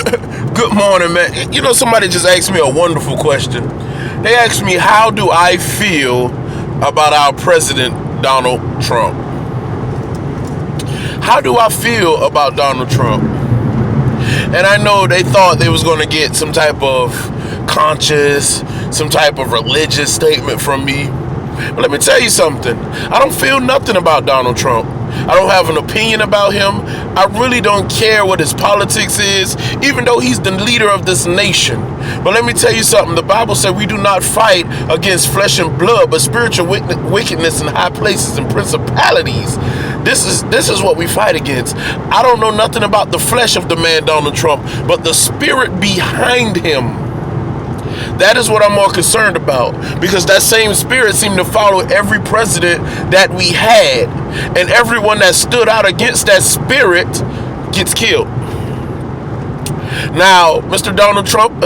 Good morning, man. You know, somebody just asked me a wonderful question. They asked me, how do I feel about our president, Donald Trump? How do I feel about Donald Trump? And I know they thought they was going to get some type of conscious, some type of religious statement from me. But let me tell you something. I don't feel nothing about Donald Trump. I don't have an opinion about him. I really don't care what his politics is, even though he's the leader of this nation. But let me tell you something. The Bible said we do not fight against flesh and blood, but spiritual wickedness in high places and principalities. This is what we fight against. I don't know nothing about the flesh of the man Donald Trump, but the spirit behind him. That is what I'm more concerned about, because that same spirit seemed to follow every president that we had, and everyone that stood out against that spirit gets killed. Now, Mr. Donald Trump,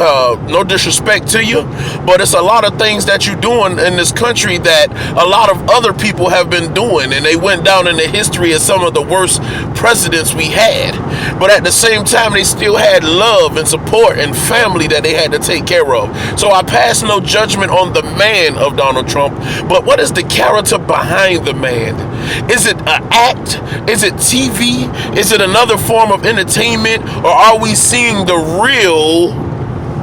no disrespect to you, but it's a lot of things that you're doing in this country that a lot of other people have been doing, and they went down in the history as some of the worst presidents we had. But at the same time, they still had love and support and family that they had to take care of. So I pass no judgment on the man of Donald Trump, but what is the character behind the man? Is it an act? Is it TV? Is it another form of entertainment? Or are we seeing the real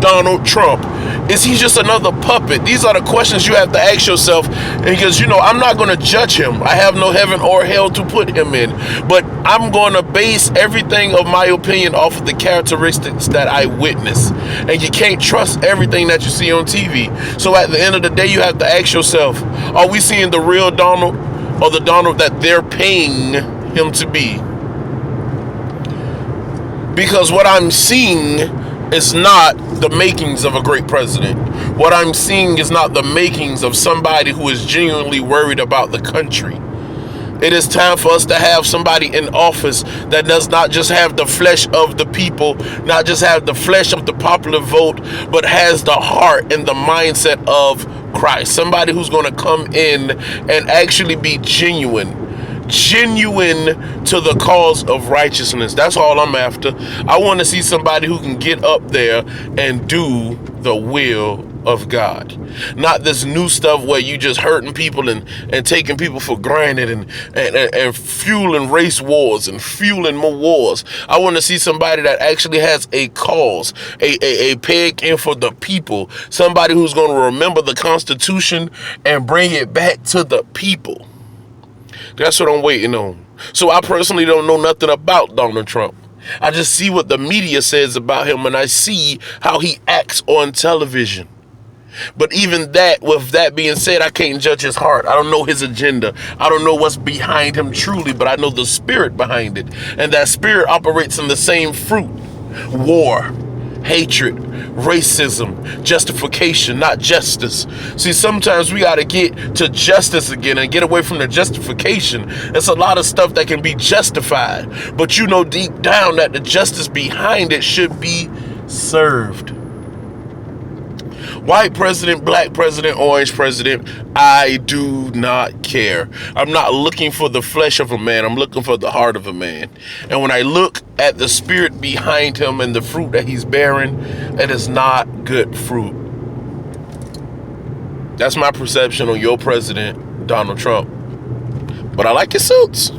Donald Trump? Is he just another puppet? These are the questions you have to ask yourself, because I'm not going to judge him. I have no heaven or hell to put him in, but I'm going to base everything of my opinion off of the characteristics that I witness. And you can't trust everything that you see on TV. So at the end of the day, you have to ask yourself, are we seeing the real Donald or the Donald that they're paying him to be? Because what I'm seeing is not the makings of a great president. What I'm seeing is not the makings of somebody who is genuinely worried about the country. It is time for us to have somebody in office that does not just have the flesh of the people, not just have the flesh of the popular vote, but has the heart and the mindset of Christ. Somebody who's going to come in and actually be genuine to the cause of righteousness. That's all I'm after. I want to see somebody who can get up there and do the will of God. Not this new stuff where you just hurting people and taking people for granted and fueling race wars and fueling more wars. I want to see somebody that actually has a cause, a peg in for the people. Somebody who's going to remember the Constitution and bring it back to the people. That's what I'm waiting on. So I personally don't know nothing about Donald Trump. I just see what the media says about him, and I see how he acts on television. But even that, with that being said, I can't judge his heart. I don't know his agenda. I don't know what's behind him truly, but I know the spirit behind it. And that spirit operates in the same fruit: war, hatred, racism, justification, not justice. See, sometimes we got to get to justice again and get away from the justification. There's a lot of stuff that can be justified, but you know deep down that the justice behind it should be served. White president, black president, orange president, I do not care. I'm not looking for the flesh of a man. I'm looking for the heart of a man. And when I look at the spirit behind him and the fruit that he's bearing, it is not good fruit. That's my perception on your president, Donald Trump. But I like his suits.